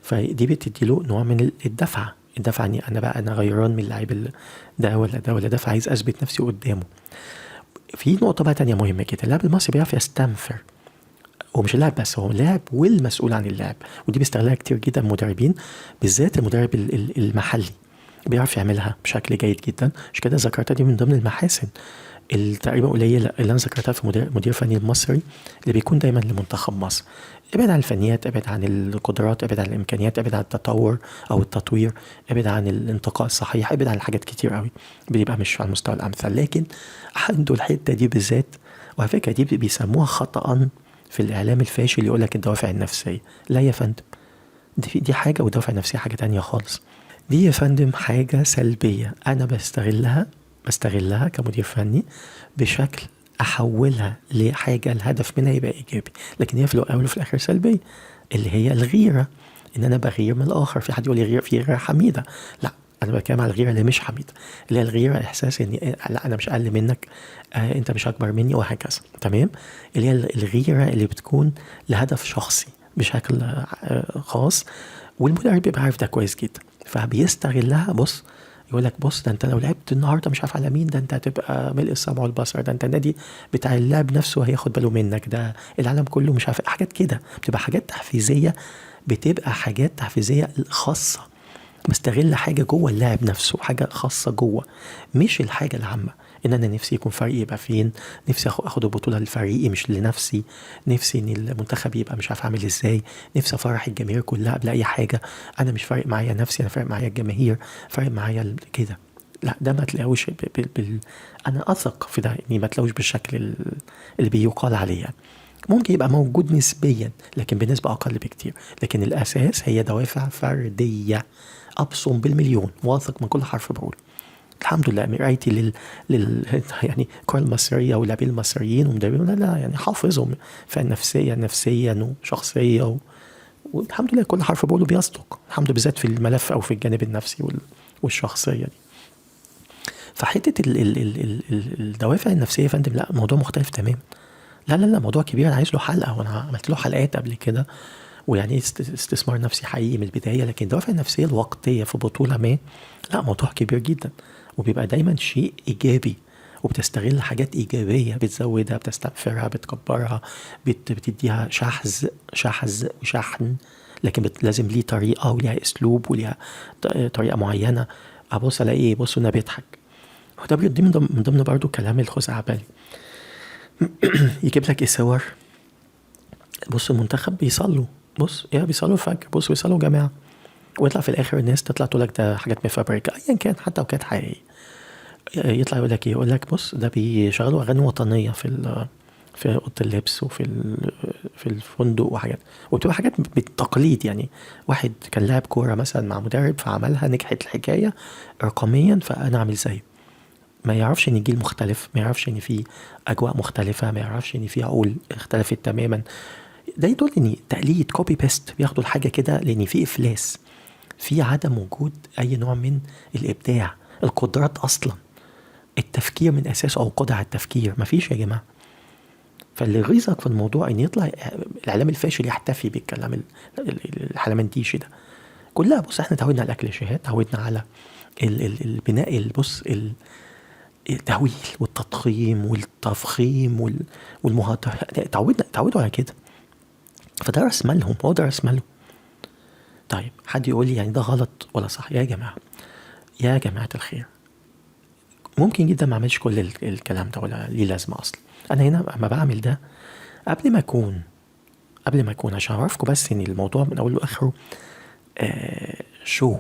فدي بتديله نوع من الدفعة اني انا غيران من اللاعب ده ولا ده ولا ده، فعايز اثبت نفسي قدامه. في نقطة بقى تانية مهمة كده، اللاعب المصري بيعرف يستنفر، ومش اللاعب بس، هو اللاعب والمسؤول عن اللاعب، ودي بيستغلها كتير جدا المدربين، بالذات المدرب المحلي بيعرف يعملها بشكل جيد جدا. مش كده ذكرتها دي من ضمن المحاسن التقريبا قليلة اللي انا ذكرتها في مدير فني المصري اللي بيكون دايما لمنتخب مصر. ابعد عن الفنيات، ابعد عن القدرات، ابعد عن الامكانيات، ابعد عن التطور او التطوير، ابعد عن الانتقاء الصحيح، ابعد عن الحاجات كتير قوي بيبقى مش على المستوى الامثل. لكن عنده الحته دي بالذات، وعلى فكره دي بيسموها خطأ في الاعلام الفاشل، يقول لك الدوافع النفسيه. لا يا فندم، دي حاجه، والدوافع النفسيه حاجه تانية خالص. دي يا فندم حاجه سلبيه انا بستغلها كمدير فني بشكل احولها لحاجه الهدف منها يبقى ايجابي، لكن هي في الاول وفي الاخر سلبيه، اللي هي الغيره، ان انا بغير من الاخر. في حد يقول لي غير، في غيره حميده، لا انا بتكلم على الغيره اللي مش حميده، اللي هي الغيره احساس اني لا انا مش اقل منك، انت مش اكبر مني وهكذا. تمام، اللي هي الغيره اللي بتكون لهدف شخصي بشكل خاص، والمدرب بيبقى عارف ده كويس جدا، فبيستغلها. بص يقول لك بص، ده انت لو لعبت النهارده مش عارف على مين، ده انت هتبقى ملء السمع والبصر، ده انت النادي بتاع اللعب نفسه هياخد باله منك، ده العالم كله مش عارف، حاجات كده بتبقى حاجات تحفيزيه، بتبقى حاجات تحفيزيه خاصه، بستغل حاجه جوه اللاعب نفسه، حاجه خاصه جوه، مش الحاجه العامه. ان انا نفسي يكون فريقي يبقى فين، نفسي اخد البطوله لفريقي مش لنفسي، نفسي ان المنتخب يبقى مش عارف عامل ازاي، نفسي افرح الجماهير كلها قبل اي حاجه. انا مش فارق معايا نفسي، انا فارق معايا الجماهير، فارق معايا كده. لا ده ما تلاقوش انا اثق في ده، اني ما تلاقوش بالشكل اللي بيقال عليه يعني. ممكن يبقى موجود نسبيا لكن بنسبة أقل بكتير، لكن الأساس هي دوافع فردية، أبصم بالمليون، واثق من كل حرف بقوله. الحمد لله مرايتي يعني الكرة المصرية واللاعبين المصريين ومدربين، لا يعني حافظهم فنفسيا نفسيا وشخصية والحمد لله كل حرف بقوله بيصدق، الحمد لله، بالذات في الملف أو في الجانب النفسي والشخصية دي. فحتة الدوافع النفسية يا فندم، لا موضوع مختلف تماما. لا موضوع كبير، انا عايز له حلقه، وانا عملت له حلقات قبل كده، ويعني استثمار نفسي حقيقي من البدايه. لكن الدوافع النفسيه الوقتيه في بطوله ما، لا موضوع كبير جدا، وبيبقى دايما شيء ايجابي، وبتستغل حاجات ايجابيه، بتزودها، بتستنفرها، بتكبرها، بتديها شحذ وشحن، لكن لازم ليه طريقه وليها اسلوب وليها طريقه معينه. ابص الاقي ايه، بص انا بيضحك، وده بيدي من ضمن برضو كلام الخزعبلي. يجيب لك الصور، بص المنتخب بيصلوا، بص بيصلوا الفجر، بص بيصلوا جماعة، ويطلع في الاخر الناس تطلع تقول لك ده حاجات مفبركة ايا كان، حتى لو كانت حقيقية. يطلع يقول لك ايه، يقول لك بص ده بيشغلوا اغاني وطنية في اوضه اللبس في الفندق وحاجات، وبتبقى حاجات بالتقليد. يعني واحد كان لاعب كورة مثلا مع مدرب فعملها، نجحت الحكاية رقميا، فانا اعمل زيه. ما يعرفش ان الجيل مختلف، ما يعرفش ان في اجواء مختلفة، ما يعرفش ان في عقول اختلفت تماما. ده يدل ان تقليد كوبي بيست، بياخدوا الحاجة كده لان في افلاس، في عدم وجود اي نوع من الابداع، القدرات اصلا، التفكير من اساسه او قدرة على التفكير مفيش يا جماعة. فاللي يغيظك في الموضوع ان يطلع الاعلام الفاشل يحتفي بالكلام الحلمنتيشي ده كلها. بص احنا تعودنا على الكليشيهات، تعودنا على البناء، بص التهويل والتضخيم والتفخيم والمهاترة، تعودوا على كده، فده راس مالهم، هو ده راس مالهم. طيب حد يقول لي يعني ده غلط ولا صح؟ يا جماعة الخير، ممكن جدا ما اعملش كل الكلام ده ولا ليه لازمة اصلا. انا هنا اما بعمل ده قبل ما اكون عشان اعرفكم بس ان الموضوع من اوله لاخره شو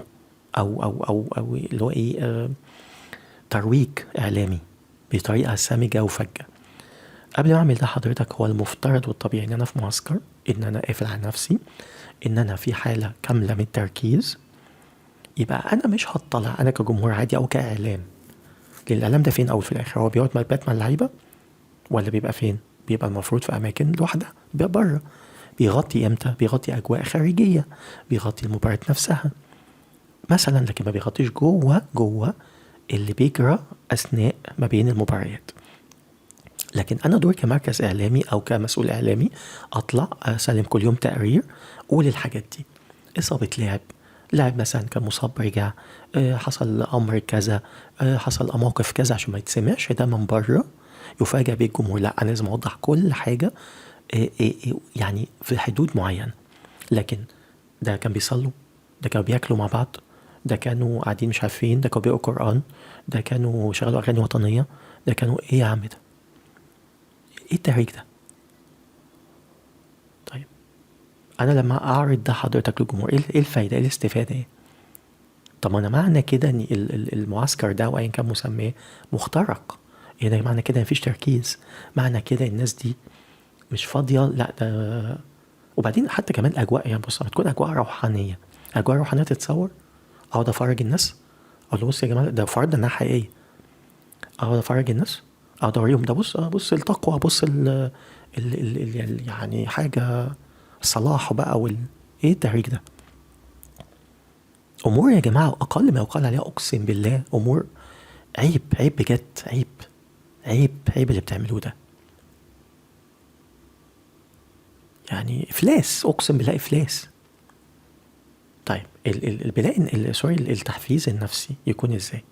او اللي هو ايه، ترويج اعلامي بطريقه سامجه وفجه. قبل ما اعمل ده حضرتك، هو المفترض والطبيعي ان انا في معسكر، ان انا قافل على نفسي، ان انا في حاله كامله من التركيز. يبقى انا مش هطلع انا كجمهور عادي او كاعلام، لان الاعلام ده فين اول في الاخر؟ هو بيقعد مع اللعيبه ولا بيبقى فين؟ بيبقى المفروض في اماكن لوحدها، بيبقى بره. بيغطي امتى؟ بيغطي اجواء خارجيه، بيغطي المباراه نفسها مثلا، لكن ما بيغطيش جوه اللي بيجرى أثناء ما بين المباريات. لكن أنا دور كمركز إعلامي أو كمسؤول إعلامي أطلع أسلم كل يوم تقرير أقول الحاجات دي. إصابة لاعب مثلا كان مصاب رجع، حصل أمر كذا، حصل موقف كذا، عشان ما يتسمعش ده من بره يفاجأ بيه الجمهور. لا، أنا لازم أوضح كل حاجة يعني في حدود معينة. لكن ده كان بيصلوا، ده كانوا بياكلوا مع بعض، ده كانوا قاعدين مش عارفين، ده كانوا بيقروا قرآن، ده كانوا شغلوا أغاني وطنية، ده كانوا إيه يا عم ده؟ إيه التهريج ده؟ طيب أنا لما أعرض ده حضرتك للجمهور، إيه الفايدة؟ إيه الاستفادة؟ إيه؟ طب أنا معنى كده إن المعسكر ده وأيا كان مسميه مخترق، يعني معنى كده مفيش تركيز، معنى كده الناس دي مش فاضية. لا ده وبعدين حتى كمان الأجواء، يعني بص بتكون أجواء روحانية، أجواء روحانية تتصور، أقعد أفرج الناس أقول له بص يا جماعة ده فرض إنها حقيقية، أقعد أفرج الناس، أقعد أوريهم ده بص التقوى، بص يعني حاجة الصلاح بقى إيه التهريج ده؟ أمور يا جماعة أقل ما يقال عليها أقسم بالله أمور عيب بجد، عيب اللي بتعملوه ده، يعني إفلاس، أقسم بالله إفلاس. طيب البناء سوري التحفيز النفسي يكون إزاي؟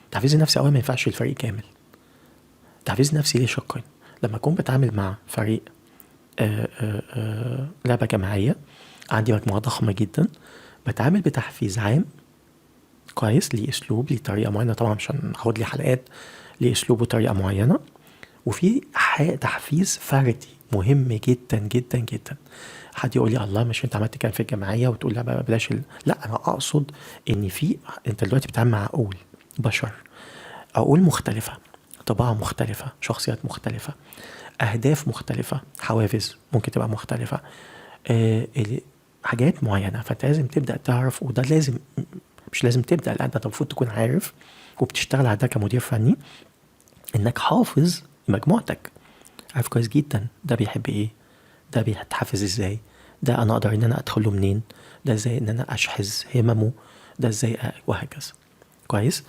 التحفيز النفسي أولا ما ينفعش الفريق كامل. التحفيز النفسي ليه شقين. لما أكون بتعامل مع فريق لعبة جماعية، عندي مجموعة ضخمة جدا، بتعامل بتحفيز عام كويس، ليه أسلوب، ليه طريقة معينة، طبعا عشان أخد لي حلقات، ليه أسلوب وطريقة معينة. وفي تحفيز فردي مهم جدا جدا جدا. حد يقول لي الله مش انت عملت كده في الجماعيه وتقول لا بلاش لا، انا اقصد ان انت دلوقتي بتتعامل مع عقول بشر، عقول مختلفه، طباع مختلفه، شخصيات مختلفه، اهداف مختلفه، حوافز ممكن تبقى مختلفه، حاجات معينه. فانت لازم تبدا تعرف، وده لازم مش لازم تبدا، لا انت المفروض تكون عارف وبتشتغل على ده كمدير فني، انك حافظ مجموعتك، عارف كويس جدا ده بيحب ايه، ده بيتحفز ازاي، ده انا اقدر ان انا ادخله منين، ده ازاي ان انا اشحذ هممه، ده ازاي وهكذا. كويس.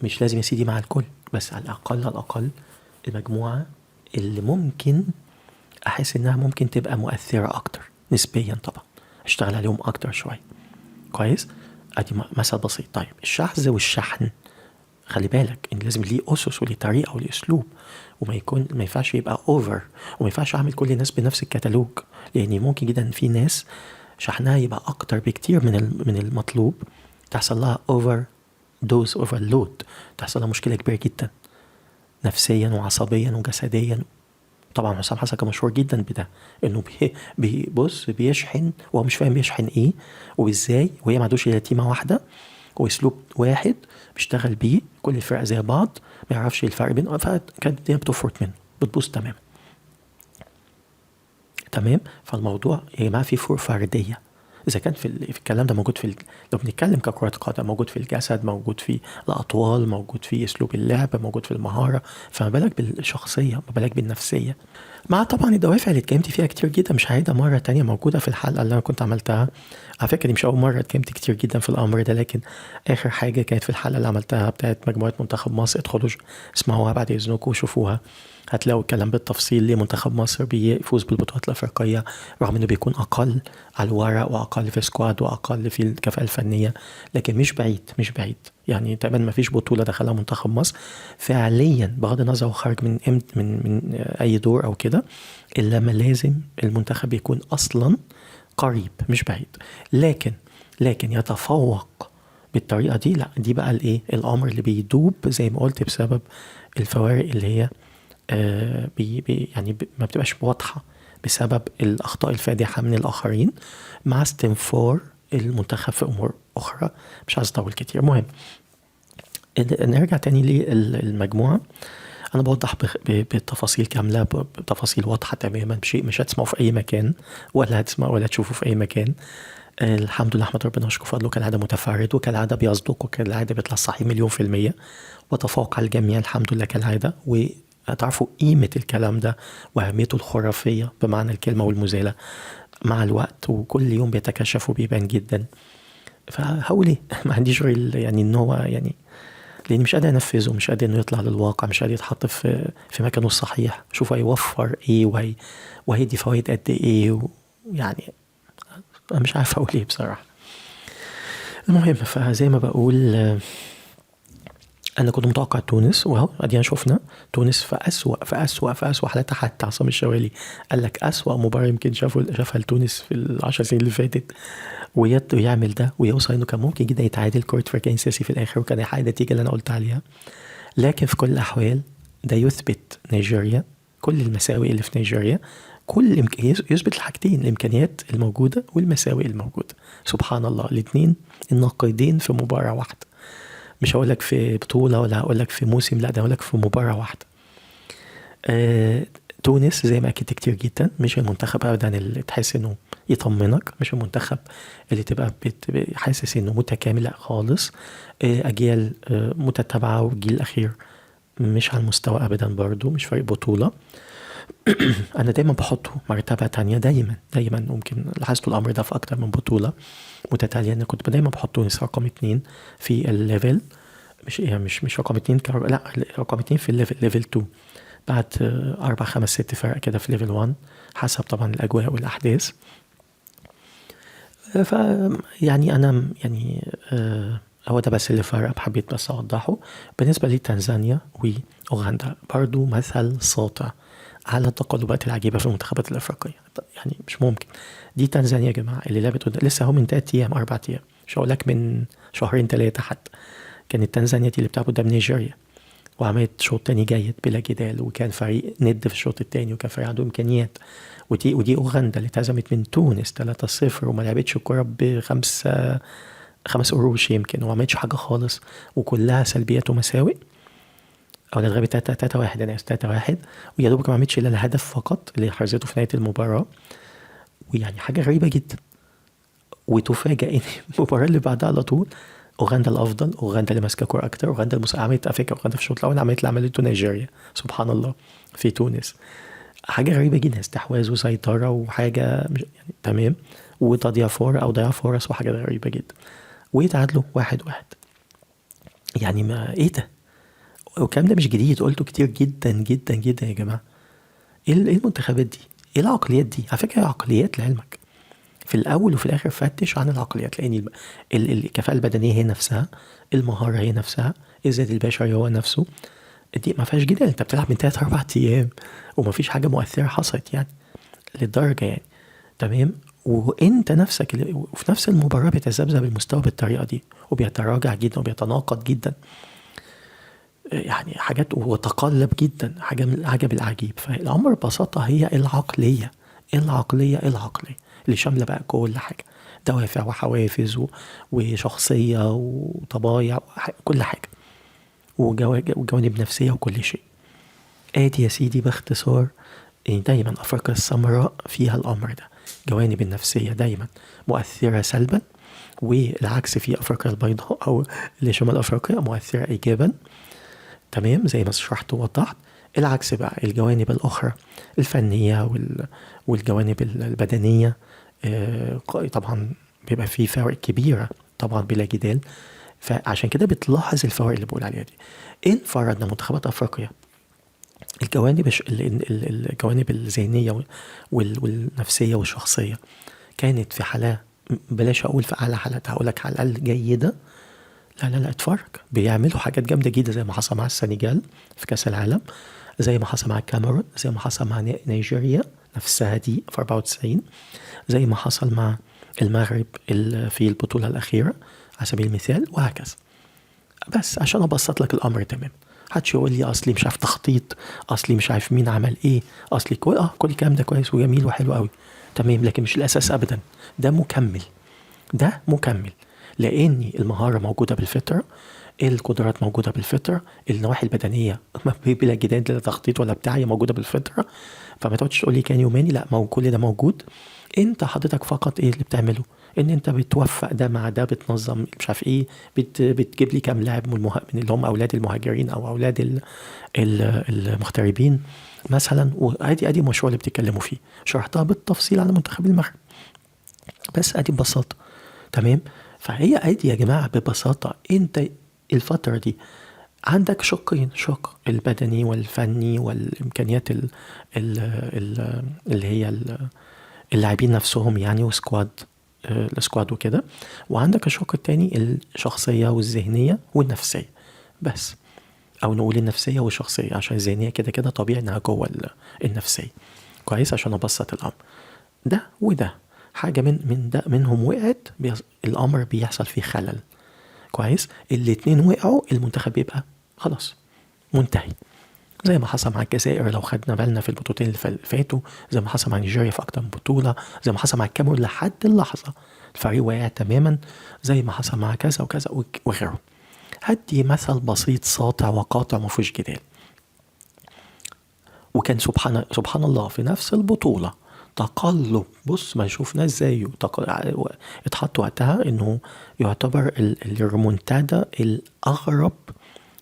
مش لازم يا سيدي مع الكل، بس على الاقل المجموعة اللي ممكن احس انها ممكن تبقى مؤثرة اكتر نسبيا، طبعا اشتغل عليهم اكتر شوية. كويس. ادي مثل بسيط. طيب الشحذ والشحن، خلي بالك ان لازم ليه اسس وليه طريقه وليه اسلوب، ما ينفعش يبقى اوفر، وما ينفعش اعمل كل الناس بنفس الكتالوج، لان ممكن جدا في ناس شحنها يبقى اكتر بكتير من المطلوب، تحصل لها اوفر دوز، اوفر لود، تحصل لها مشكله كبيره جدا نفسيا وعصبيا وجسديا. طبعا حسام حسن كان مشهور جدا بده، انه بيبص بيشحن وهو مش فاهم بيشحن ايه وازاي، وهي ما عندوش الا تيمه واحده واسلوب واحد بيشتغل بيه، كل الفرق زي بعض، ما يعرفش الفرق بينهم، فكانت الدنيا بتفرط منه، بتبوظ تمام. فالموضوع يا جماعه فيه فروق فرديه، اذا كان في الكلام ده موجود لو بنتكلم ككرة قدم، موجود في الجسد، موجود في الاطوال، موجود في اسلوب اللعب، موجود في المهاره، فما بالك بالشخصيه، ما بالك بالنفسيه، مع طبعا الدوافع اللي اتكلمت فيها كتير جدا، مش هعيدها مرة تانية، موجودة في الحلقة اللي أنا كنت عملتها. على فكرة دي مش أول مرة اتكلمت كتير جدا في الأمر ده، لكن آخر حاجة كانت في الحلقة اللي عملتها بتاعت مجموعة منتخب مصر. ادخلوا اسمعوها بعد إذنكم وشوفوها، هتلاقوا الكلام بالتفصيل ليه منتخب مصر بيفوز بالبطولات الأفريقية رغم إنه بيكون أقل على الورق وأقل في سكواد وأقل في الكفاءة الفنية، لكن مش بعيد يعني تقريبا ما فيش بطولة دخلها منتخب مصر فعليا، بغض النظر هو خارج من أي دور أو كده، إلا ما لازم المنتخب يكون أصلا قريب مش بعيد. لكن يتفوق بالطريقة دي، لا دي بقى الأمر اللي بيدوب زي ما قلت بسبب الفوارق اللي هي يعني ما بتبقاش واضحة بسبب الأخطاء الفادحة من الآخرين مع استنفار المنتخب في أمور أخرى. مش عايز أطول كتير. مهم نرجع تاني للمجموعة. أنا بوضح بتفاصيل كاملة، بتفاصيل واضحة تماما، بشيء مش هتسمعه في أي مكان ولا هتسمعه ولا تشوفه في أي مكان. الحمد لله، أحمد ربنا واشكر فضله، كالعادة متفرد، وكالعادة بيصدق، وكالعادة بيطلع صحيح 100%، وتفوق على الجميع الحمد لله كالعادة. وهتعرفوا قيمة الكلام ده وأهميته الخرافية بمعنى الكلمة والمزالة مع الوقت، وكل يوم بيتكشف وبيبان جدا. فهقول ايه ما عنديش غير يعني ان هو يعني لاني مش قادر انفذه، مش قادر انه يطلع للواقع، مش قادر يتحط في مكانه الصحيح. شوف هيوفر ايه وهيدي فوائد قد ايه يعني انا مش عارف اقول ايه بصراحه. المهم فزي ما بقول انا كنت متوقع تونس، وهو ادينا شفنا تونس في اسوأ حالاتها. حتى عصام الشوالي قال لك اسوأ مباراة يمكن شافها لتونس في ال10 سنين اللي فاتت، ويعمل ده ويوصل انه كان ممكن جدا يتعادل كرة فرجاني ساسي في الاخر، وكان هيحقق النتيجة اللي انا قلت عليها. لكن في كل الاحوال ده يثبت نيجيريا كل المساوئ اللي في نيجيريا، يثبت الحاجتين، الامكانيات الموجودة والمساوئ الموجودة. سبحان الله، الاثنين النقيضين في مباراة واحدة. مش هقولك في بطولة ولا هقولك في موسم، لا ده هقولك في مباراة واحدة. تونس زي ما أكيد كتير جدا مش المنتخب أبدا اللي تحس إنه يطمنك، مش المنتخب اللي تبقى حاسس إنه متكامل، لا خالص. أجيال متتابعة، والجيل الأخير مش على المستوى أبدا برضو، مش فريق بطولة. أنا دايما بحطه مرتبة تانية، دايما ممكن لاحظت الأمر ده في أكتر من بطولة متتالية. أنا كنت دايما بحط تونس رقم 2 في الليفل، مش رقم 2 لا، رقم 2 في ليفل 2 بعد 4 5 6 فرق كده في ليفل 1 حسب طبعا الأجواء والأحداث. ف يعني أنا يعني هو ده بس اللي فرق، حبيت بس أوضحه. بالنسبة لتنزانيا وأوغندا برضو مثل ساطع على التقلبات العجيبة في المنتخبات الأفريقية. يعني مش ممكن. دي تنزانيا يا جماعة اللي لعبت لسه هو من 3 أيام 4 أيام، مش هقول لك من 2 3 حتى. كانت تنزانيا دي اللي بتلعب قدام نيجيريا، وعملت شوط تاني جيد بلا جدال، وكان فريق ند في الشوط التاني، وكان فريق عنده إمكانيات. ودي أوغندا اللي اتهزمت من تونس 3-0 وما لعبتش الكرة خمس قروش يمكن، وما عملتش حاجة خالص، وكلها سلبيات ومساوئ. او اتغلبت 3-1 انا 3-1، ويا دوبك ما عملتش الا الهدف فقط اللي حرزته في نهايه المباراه. ويعني حاجه غريبه جدا. وتفاجئ ان المباراه اللي بعدها على طول اوغندا الافضل، اوغندا اللي ماسكه كوره اكتر، اوغندا عملت افريقيا، اوغندا في الشوط الاول عملت اللي عملته نيجيريا سبحان الله في تونس. حاجه غريبه جدا، استحواذ وسيطره وحاجه مش يعني تمام، وتضييع فرص وحاجه غريبه جدا. ويتعادلوا 1-1. يعني ما ايه ده؟ والكلام ده مش جديد، قلته كتير جدا جدا جدا يا جماعه. ايه المنتخبات دي؟ ايه العقليات دي؟ على فكره عقليات لعلمك، في الاول وفي الاخر فتش عن العقليات، لان الكفاءه البدنيه هي نفسها، المهاره هي نفسها، الزاد البشري هو نفسه. دي ما فيهاش جدال. انت بتلعب من 3-4 ايام وما فيش حاجه مؤثره حصلت يعني للدرجه يعني تمام. وانت نفسك وفي نفس المباراه بتذبذب المستوى بالطريقه دي، وبيتراجع جدا وبيتناقض جدا، يعني حاجات وتقلب جدا، حاجة من العجب العجيب. فالأمر ببساطة هي العقلية اللي شاملة بقى كل حاجة، دوافع وحوافز وشخصية وطبايع كل حاجة، وجوانب نفسية وكل شيء. آدي يا سيدي باختصار دايما أفريقيا السمراء فيها الأمر ده، جوانب النفسية دايما مؤثرة سلبا، والعكس في أفريقيا البيضاء أو اللي شمال أفريقيا مؤثرة إيجابا. تمام زي ما شرحت ووضحت. العكس بقى الجوانب الأخرى الفنية والجوانب البدنية طبعا بيبقى فيه فوارق كبيرة طبعا بلا جدال. فعشان كده بتلاحظ الفوارق اللي بقول عليها دي. إن فرضنا منتخبات أفريقيا الجوانب الذهنية والنفسية والشخصية كانت في حالة، بلاش أقول في أعلى حالات، هقولك على الأقل جيدة، لا اتفرج بيعملوا حاجات جامدة جدا، زي ما حصل مع السنغال في كأس العالم، زي ما حصل مع الكاميرون، زي ما حصل مع نيجيريا نفسها دي في 94، زي ما حصل مع المغرب في البطولة الأخيرة على سبيل المثال، وهكذا. بس عشان أبسط لك الأمر تمام. حدش يقول لي أصلي مش عارف تخطيط، أصلي مش عارف مين عمل إيه، أصلي كل الكلام ده كويس وجميل وحلو قوي تمام، لكن مش الأساس أبدا. ده مكمل لأن المهارة موجودة بالفطرة، القدرات موجودة بالفطرة، النواحي البدنية بلا جدال لا تخطيط ولا بتاع، موجودة بالفطرة. فما تقعدش تقول لي كان يوماني، لا كل ده موجود. انت حضرتك فقط ايه اللي بتعمله؟ ان انت بتوفق ده مع ده، بتنظم مش عارف ايه، بتجيب لي كام لاعب من اللي هم اولاد المهاجرين او اولاد المغتربين مثلا. وادي المشروع اللي بتتكلموا فيه، شرحتها بالتفصيل على منتخب المغرب، بس ادي ببساطة تمام. فهي ادي يا جماعة ببساطة، انت الفترة دي عندك شقين، شق البدني والفني والإمكانيات اللي هي اللاعبين نفسهم يعني، وسكواد، السكواد وكده. وعندك الشق التاني الشخصية والذهنية والنفسية بس، أو نقول النفسية والشخصية عشان الذهنية كده كده طبيعي إنها جوه النفسية. كويس عشان أبسط الأمر. ده وده حاجة من ده منهم وقعت الأمر بيحصل فيه خلل. كويس، الاتنين وقعوا المنتخب بيبقى خلاص منتهي، زي ما حصل مع الجزائر لو خدنا بالنا في البطولتين اللي فاتوا، زي ما حصل مع نيجيريا في أكتر من بطولة، زي ما حصل مع الكاميرون لحد اللحظة الفريق واقع تماما، زي ما حصل مع كذا وكذا وغيره. هدي مثل بسيط ساطع وقاطع مفيش جدال. وكان سبحان الله في نفس البطولة تقلب، بص ما شوفناش زيه، اتحط وقتها انه يعتبر الريمونتادا الاغرب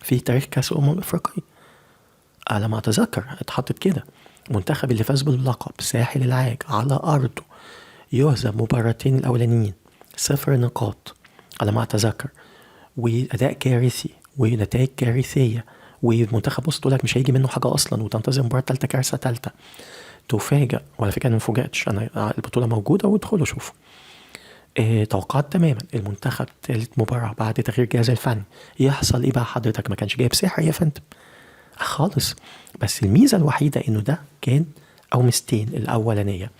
في تاريخ كاس افريقيا على ما اتذكر. اتحطت كده، منتخب اللي فاز باللقب ساحل العاج على ارضه يهزم مباراتين الاولانيين 0 نقاط على ما اتذكر، واداء كارثي ونتائج كارثيه، ومنتخب بص تقول لك مش هيجي منه حاجه اصلا، وتنتظر مباراه ثالثه كارثه ثالثه. تفاجأ، وعلى فكره انا ما فوجئتش، انا البطوله موجوده وادخلوا شوفوا. توقعت تماما المنتخب ثالث مباراه بعد تغيير جهاز الفني يحصل ايه بقى حضرتك؟ ما كانش جايب سحر يا فندم خالص. بس الميزه الوحيده انه ده كان او ميزتين. الاولانيه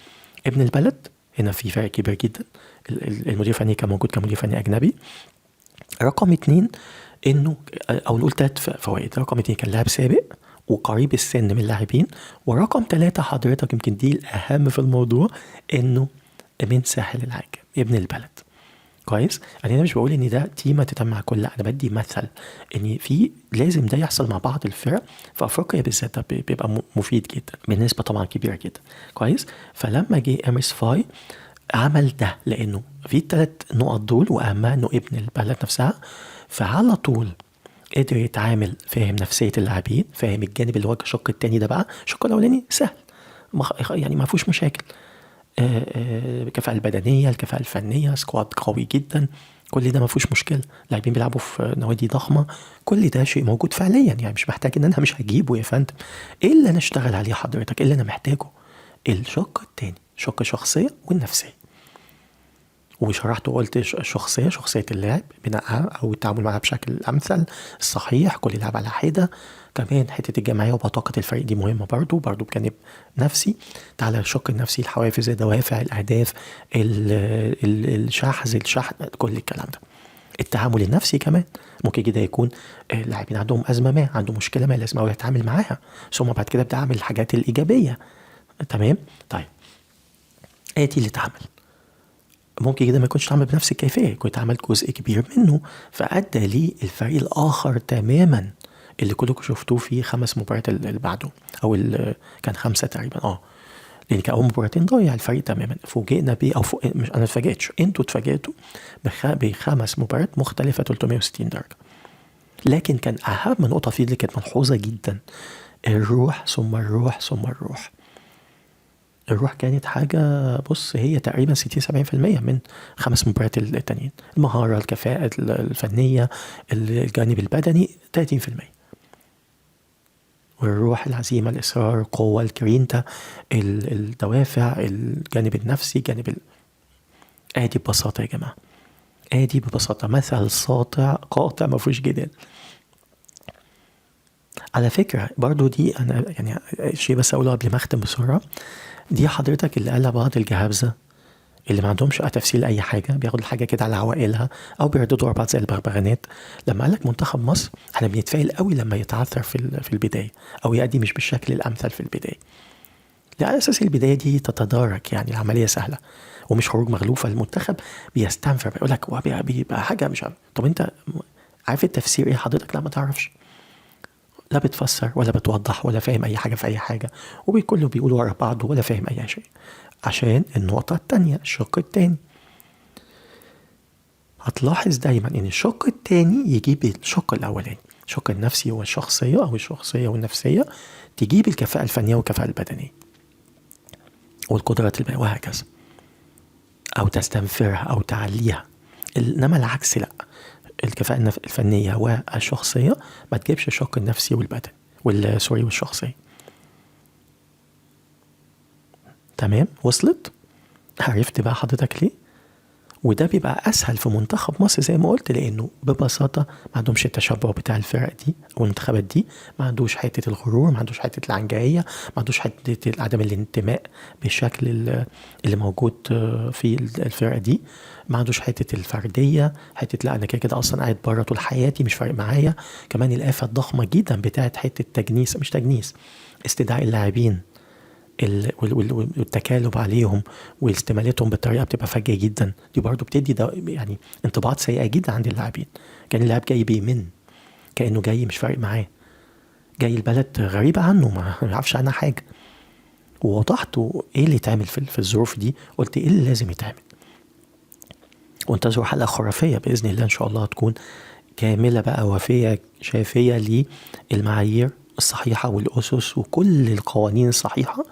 ابن البلد، هنا في فرق كبير جدا، المدير الفني كان موجود كمدير فني اجنبي. رقم 2 انه او نقول 3 فوائد. رقم 2 كان لاعب سابق وقريب السن من اللاعبين. ورقم 3 حضرتك يمكن دي الاهم في الموضوع، انه من ساحل العاج ابن البلد. كويس، انا مش بقول ان ده تيمه تتم مع كل، لا انا بدي مثل ان في لازم ده يحصل مع بعض الفرق في افريقيا بالذات، ده بيبقى مفيد جدا بنسبه طبعا كبيره جدا. كويس، فلما جه اميس فاي عمل ده لانه في ال3 نقط دول، واهمها انه ابن البلد نفسها، فعلى طول قدر يتعامل، فاهم نفسيه اللاعبين، فاهم الجانب اللي هو الشق التاني ده بقى. الشق الاولاني سهل يعني ما فيهوش مشاكل، الكفاءة البدنية، الكفاءة الفنية، سكواد قوي جدا، كل ده ما فيهوش مشكلة. لاعبين بيلعبوا في نوادي ضخمة، كل ده شيء موجود فعليا، يعني مش محتاج ان انا مش هجيبه يا فندم. ايه اللي انا اشتغل عليه حضرتك؟ ايه اللي انا محتاجه؟ الشق التاني، شق الشخصية والنفسية. وشرحت وقلت شخصية اللاعب بناءها أو التعامل معها بشكل أمثل الصحيح، كل لاعب على حدة. كمان حتة الجماعية وبطاقة الفريق دي مهمة برضو بجانب نفسي. تعالى الشق النفسي، الحوافز، الدوافع، الأهداف، الشحن، كل الكلام ده. التعامل النفسي كمان ممكن جدا يكون اللاعبين عندهم أزمة ما، عندهم مشكلة ما، لازم أول أتعامل معاها، ثم بعد كده أبدأ أعمل الحاجات الإيجابية. تمام، طيب آتي اللي اتعمل ممكن جدا ما يكونش اتعمل بنفس الكيفية، كنت عملت جزء كبير منه فأدى لي الفريق الآخر تماما اللي كلكم شفتوه في 5 مباريات اللي بعده، أو كان 5 تقريبا. لأن كان أول مباراتين ضايع الفريق تماما. فوجئنا بيه، أو مش أنا اتفاجئتش، أنتوا اتفاجئتوا ب5 مباريات مختلفة 360 درجة. لكن كان أهم نقطة فيه اللي كانت ملحوظة جدا، الروح ثم الروح ثم الروح. الروح كانت حاجة، بص هي تقريبا 60-70% من 5 مباريات التانيين. المهارة، الكفاءة الفنية، الجانب البدني 30%. والروح، العزيمة، الإصرار، القوة، الكرينتا، الدوافع، الجانب النفسي، آدي ببساطة يا جماعة، آدي ببساطة مثل ساطع قاطع ما فيهوش جدال. على فكرة برضو دي أنا يعني شيء بس أقوله قبل ما أختم بسرعة، دي حضرتك اللي قالها بعض الجهابزة اللي ما عندهمش تفسير لأي حاجة، بياخدوا الحاجة كده على عوائلها أو بيرددوا ورا بعض زي البغبغانات. لما قالك منتخب مصر احنا بنتفائل قوي لما يتعثر في البداية أو يأدي مش بالشكل الأمثل في البداية، على أساس البداية دي تتدارك، يعني العملية سهلة ومش خروج مغلوفة. المنتخب بيستنفر، بيقول لك بيبقى حاجة مش عارف. طب أنت عارف التفسير إيه حضرتك؟ لا ما تعرفش، لا بتفسر ولا بتوضح ولا فاهم أي حاجة في أي حاجة، وكله بيقولوا ورا بعض ولا فاهم أي شيء. عشان النقطة التانية، الشق التاني، هتلاحظ دايما ان الشق التاني يجيب الشق الاولاني، الشق النفسي والشخصية او الشخصية والنفسية تجيب الكفاءة الفنية والكفاءة البدنية والقدرات وهكذا، او تستنفرها او تعليها. انما العكس لا، الكفاءة الفنية والشخصية ما تجيبش الشق النفسي والبدن والشخصية. تمام، وصلت؟ عرفت بقى حضرتك ليه؟ وده بيبقى اسهل في منتخب مصر زي ما قلت، لانه ببساطه ما عندهمش التشبع بتاع الفرق دي او المنتخبات دي، ما عندوش حته الغرور، ما عندوش حته العنجهيه، ما عندوش حته عدم الانتماء بالشكل اللي موجود في الفرقه دي، ما عندوش حته الفرديه، حته لا انا كده كده اصلا قاعد بره طول حياتي مش فارق معايا. كمان الآفة الضخمه جدا بتاعت حته تجنيس، مش تجنيس، استدعاء اللاعبين والتكالب عليهم واستمالتهم بالطريقه بتبقى فجأة جدا. دي برضو بتدي يعني انطباعات سيئه جدا عند اللاعبين. كان اللاعب جاي بيمن، كانه جاي مش فارق معاه، جاي البلد غريبه عنه ما يعرفش عنها حاجه. ووضحت ايه اللي يتعمل في الظروف دي، قلت ايه اللي لازم يتعمل. وانتظروا حلقه خرافيه باذن الله ان شاء الله تكون كامله بقى، وافيه شافيه للمعايير الصحيحة والأسس وكل القوانين الصحيحة.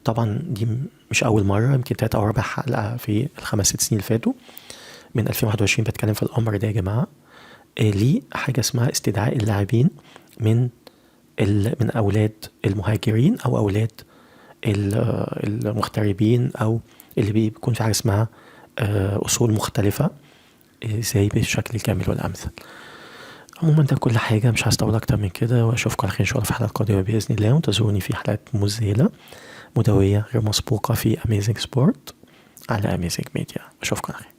طبعا دي مش أول مرة، يمكن 3 أو 4 حلقة في ال5 6 سنين اللي فاتوا من 2021 بتكلم في الأمر ده يا جماعة. ليه حاجة اسمها استدعاء اللاعبين من أولاد المهاجرين أو أولاد المغتربين، أو اللي بيكون في حاجة اسمها أصول مختلفة، زي بالشكل الكامل والأمثل. عموما ده كل حاجة، مش هستطول أكتر من كده، وأشوفكم على خير إن شاء الله في حلقات قادمة بإذن الله. وانتظروني في حلقات مذهلة مدوية غير مسبوقة في Amazing Sport على Amazing Media. أشوفكم على خير.